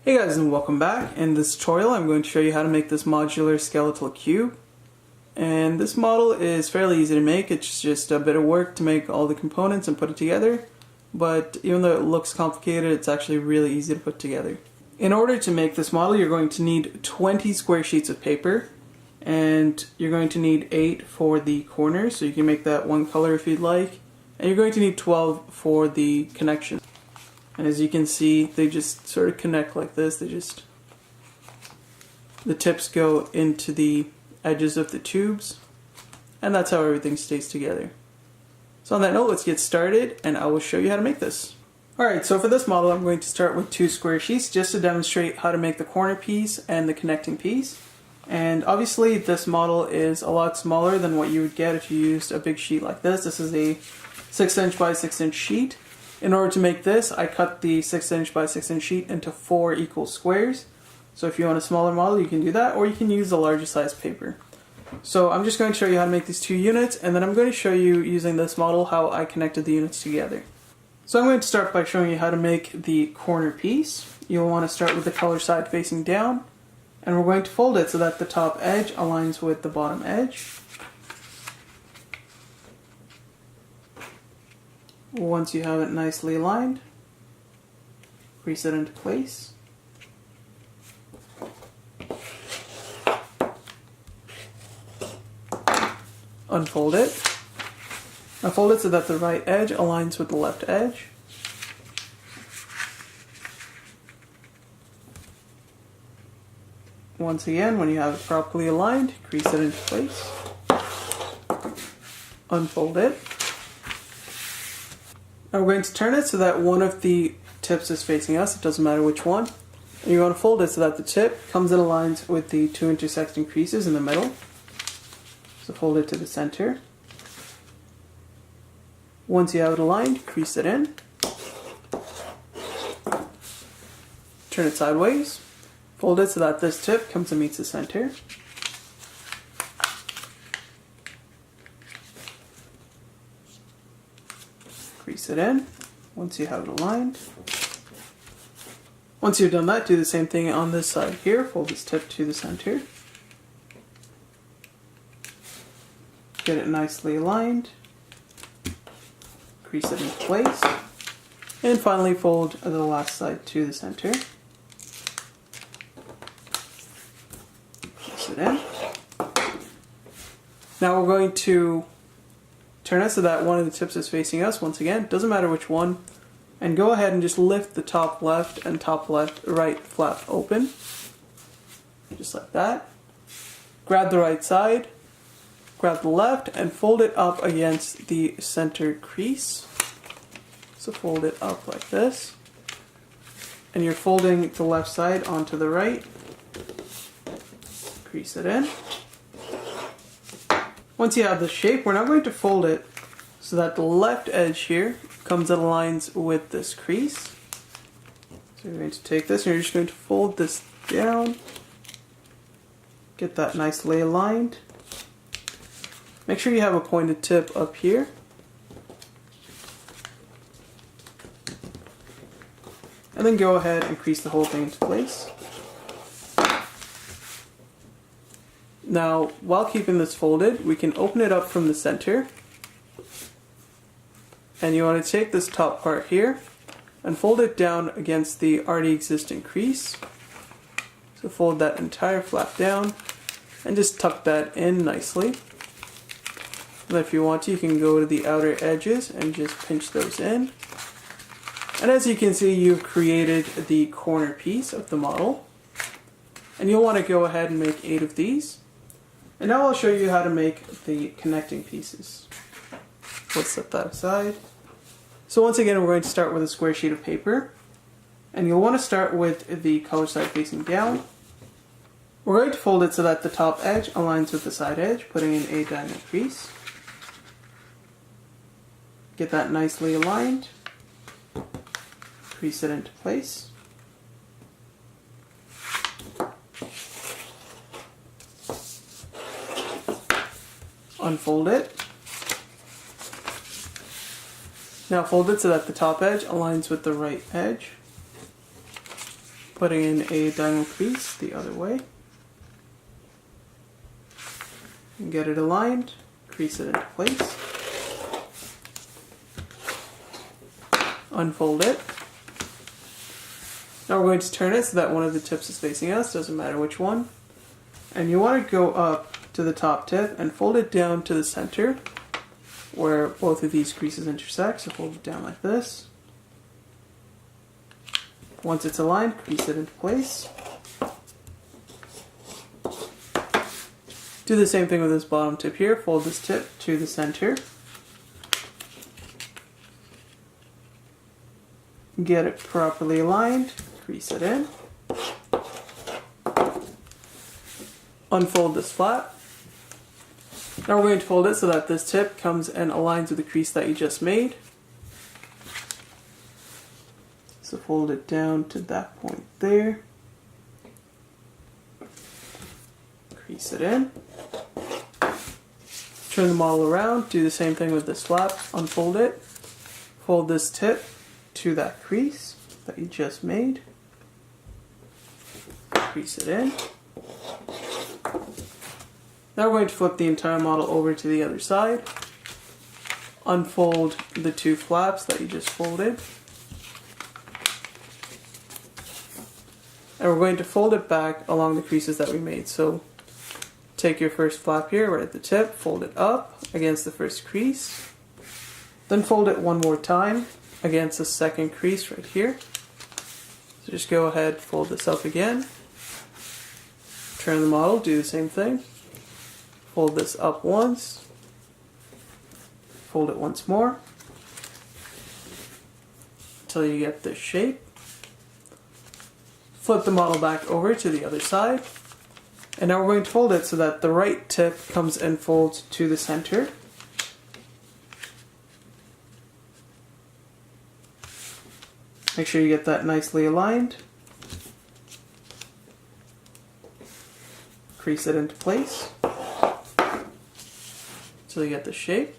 Hey guys, and welcome back. In this tutorial I'm going to show you how to make this modular skeletal cube. And this model is fairly easy to make. It's just a bit of work to make all the components and put it together. But even though it looks complicated, it's actually really easy to put together. In order to make this model, you're going to need 20 square sheets of paper. And you're going to need 8 for the corners, so you can make that one color if you'd like. And you're going to need 12 for the connection. And as you can see, they just sort of connect like this. The tips go into the edges of the tubes, and that's how everything stays together. So on that note, let's get started, and I will show you how to make this. Alright, so for this model, I'm going to start with 2 square sheets just to demonstrate how to make the corner piece and the connecting piece. And obviously, this model is a lot smaller than what you would get if you used a big sheet like this. This is a 6" by 6" sheet. In order to make this, I cut the 6" by 6" sheet into 4 equal squares. So if you want a smaller model, you can do that, or you can use the larger size paper. So I'm just going to show you how to make these 2 units, and then I'm going to show you, using this model, how I connected the units together. So I'm going to start by showing you how to make the corner piece. You'll want to start with the color side facing down, and we're going to fold it so that the top edge aligns with the bottom edge. Once you have it nicely aligned, crease it into place. Unfold it. Now fold it so that the right edge aligns with the left edge. Once again, when you have it properly aligned, crease it into place. Unfold it. Now we're going to turn it so that one of the tips is facing us, it doesn't matter which one. And you're going to fold it so that the tip comes and aligns with the 2 intersecting creases in the middle. So fold it to the center. Once you have it aligned, crease it in. Turn it sideways. Fold it so that this tip comes and meets the center. Crease it in once you have it aligned. Once you've done that, do the same thing on this side here. Fold this tip to the center. Get it nicely aligned. Crease it into place. And finally fold the last side to the center. Crease it in. Now we're going to turn it so that one of the tips is facing us. Once again, doesn't matter which one. And go ahead and just lift the top left and top right flap open. Just like that. Grab the right side. Grab the left and fold it up against the center crease. So fold it up like this. And you're folding the left side onto the right. Crease it in. Once you have the shape, we're now going to fold it so that the left edge here comes and aligns with this crease. So you're going to take this and you're just going to fold this down. Get that nicely aligned. Make sure you have a pointed tip up here. And then go ahead and crease the whole thing into place. Now, while keeping this folded, we can open it up from the center. And you want to take this top part here and fold it down against the already existing crease. So fold that entire flap down and just tuck that in nicely. And if you want to, you can go to the outer edges and just pinch those in. And as you can see, you've created the corner piece of the model. And you'll want to go ahead and make 8 of these. And now I'll show you how to make the connecting pieces. Let's set that aside. So once again, we're going to start with a square sheet of paper. And you'll want to start with the color side facing down. We're going to fold it so that the top edge aligns with the side edge, putting in a diamond crease. Get that nicely aligned. Crease it into place. Unfold it. Now fold it so that the top edge aligns with the right edge. putting in a diagonal crease the other way. And get it aligned, crease it into place. Unfold it. Now we're going to turn it so that one of the tips is facing us, doesn't matter which one. And you want to go up to the top tip and fold it down to the center where both of these creases intersect, so fold it down like this. Once it's aligned, crease it into place. Do the same thing with this bottom tip here, fold this tip to the center. Get it properly aligned, crease it in. Unfold this flap. Now we're going to fold it so that this tip comes and aligns with the crease that you just made. So fold it down to that point there. Crease it in. Turn the model around, do the same thing with this flap, unfold it. Fold this tip to that crease that you just made. Crease it in. Now we're going to flip the entire model over to the other side. Unfold the two flaps that you just folded. And we're going to fold it back along the creases that we made. So take your first flap here, right at the tip, fold it up against the first crease. Then fold it one more time against the second crease right here. So just go ahead, fold this up again. Turn the model, do the same thing. Fold this up once. Fold it once more until you get this shape. Flip the model back over to the other side. And now we're going to fold it so that the right tip comes and folds to the center. Make sure you get that nicely aligned. Crease it into place so you get the shape.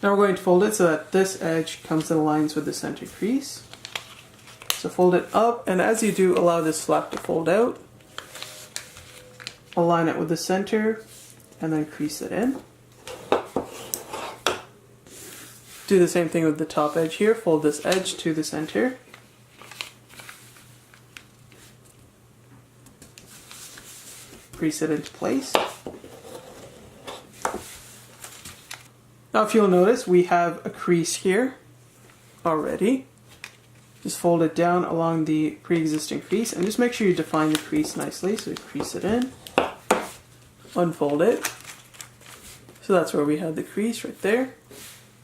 Now we're going to fold it so that this edge comes and aligns with the center crease. So fold it up, and as you do, allow this flap to fold out. Align it with the center, and then crease it in. Do the same thing with the top edge here. Fold this edge to the center. Crease it into place. Now if you'll notice, we have a crease here already. Just fold it down along the pre-existing crease, and just make sure you define the crease nicely. So crease it in, unfold it. So that's where we have the crease right there.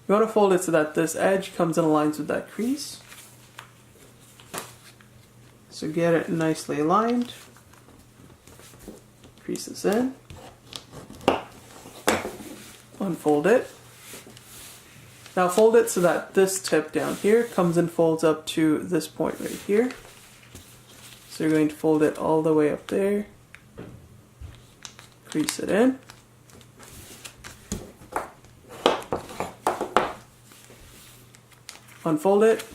You want to fold it so that this edge comes and aligns with that crease. So get it nicely aligned. Crease this in. Unfold it. Now fold it so that this tip down here comes and folds up to this point right here. So you're going to fold it all the way up there. Crease it in. Unfold it.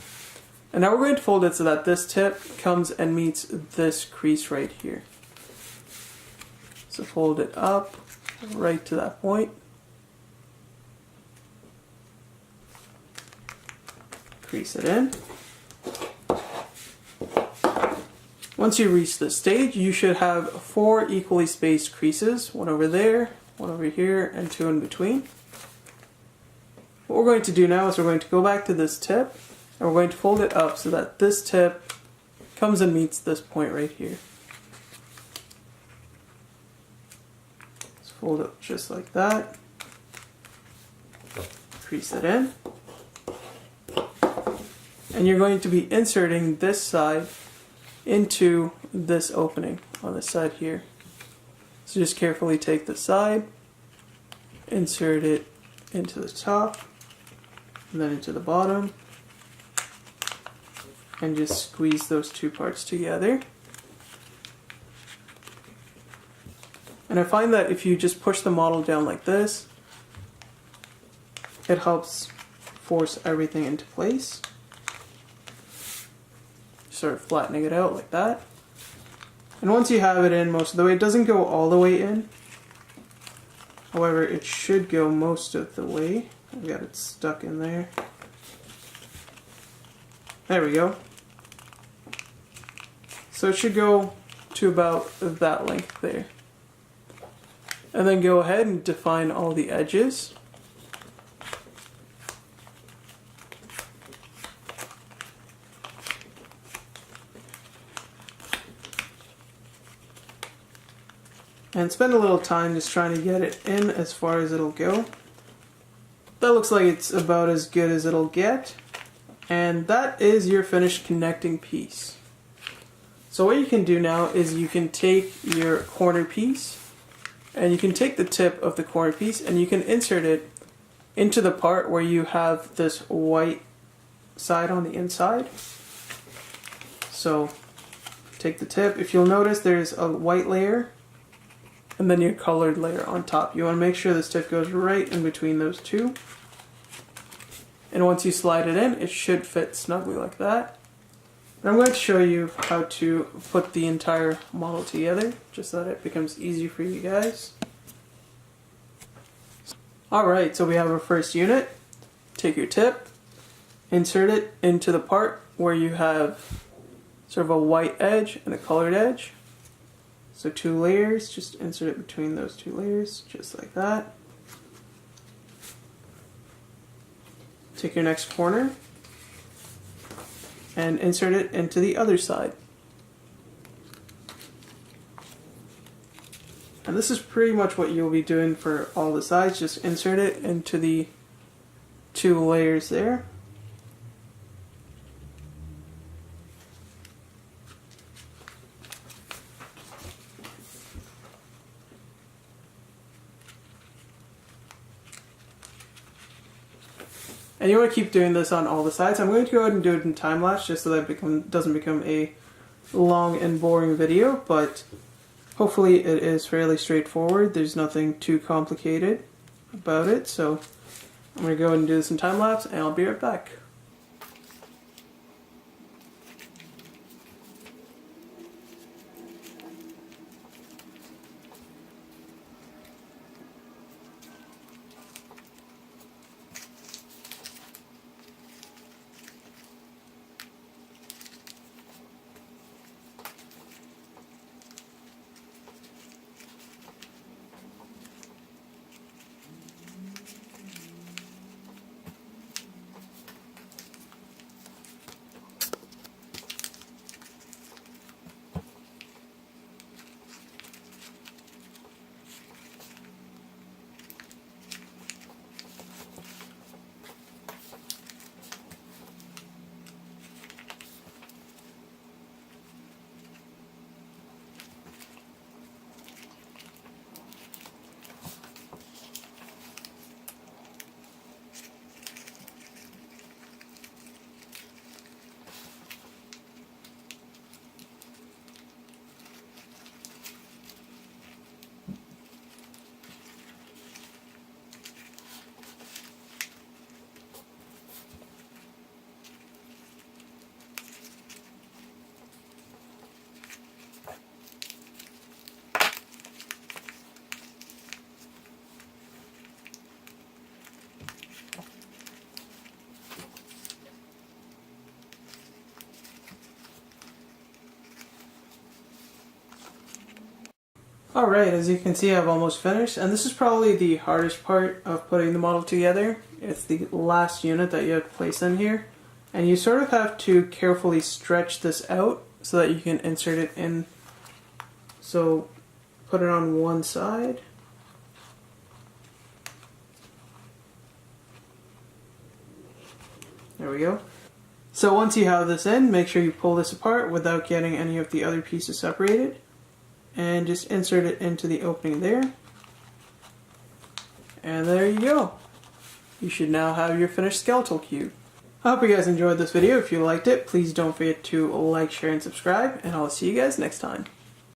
And now we're going to fold it so that this tip comes and meets this crease right here. So fold it up right to that point. Crease it in. Once you reach this stage, you should have 4 equally spaced creases, one over there, one over here, and 2 in between. What we're going to do now is we're going to go back to this tip, and we're going to fold it up so that this tip comes and meets this point right here. Let's fold it just like that. Crease it in. And you're going to be inserting this side into this opening on the side here. So just carefully take the side, insert it into the top, and then into the bottom, and just squeeze those two parts together. And I find that if you just push the model down like this, it helps force everything into place. sort of flattening it out like that. And once you have it in most of the way, it doesn't go all the way in. However, it should go most of the way. I've got it stuck in there. There we go. So it should go to about that length there. And then go ahead and define all the edges. And spend a little time just trying to get it in as far as it'll go. That looks like it's about as good as it'll get. And that is your finished connecting piece. So what you can do now is you can take your corner piece and you can take the tip of the corner piece and you can insert it into the part where you have this white side on the inside. So take the tip. If you'll notice, there's a white layer and then your colored layer on top. You want to make sure this tip goes right in between those two. And once you slide it in, it should fit snugly like that. And I'm going to show you how to put the entire model together, just so that it becomes easy for you guys. Alright, so we have our first unit. Take your tip, insert it into the part where you have sort of a white edge and a colored edge. So 2 layers, just insert it between those 2 layers, just like that. Take your next corner and insert it into the other side. And this is pretty much what you'll be doing for all the sides, just insert it into the 2 layers there. And you want to keep doing this on all the sides. I'm going to go ahead and do it in time lapse just so that it doesn't become a long and boring video, but hopefully it is fairly straightforward. There's nothing too complicated about it, so I'm going to go ahead and do this in time lapse and I'll be right back. Alright, as you can see, I've almost finished, and this is probably the hardest part of putting the model together. It's the last unit that you have to place in here, and you sort of have to carefully stretch this out so that you can insert it in. So put it on one side. There we go. So once you have this in, make sure you pull this apart without getting any of the other pieces separated. And just insert it into the opening there. And there you go. You should now have your finished skeletal cube. I hope you guys enjoyed this video. If you liked it, please don't forget to like, share, and subscribe. And I'll see you guys next time.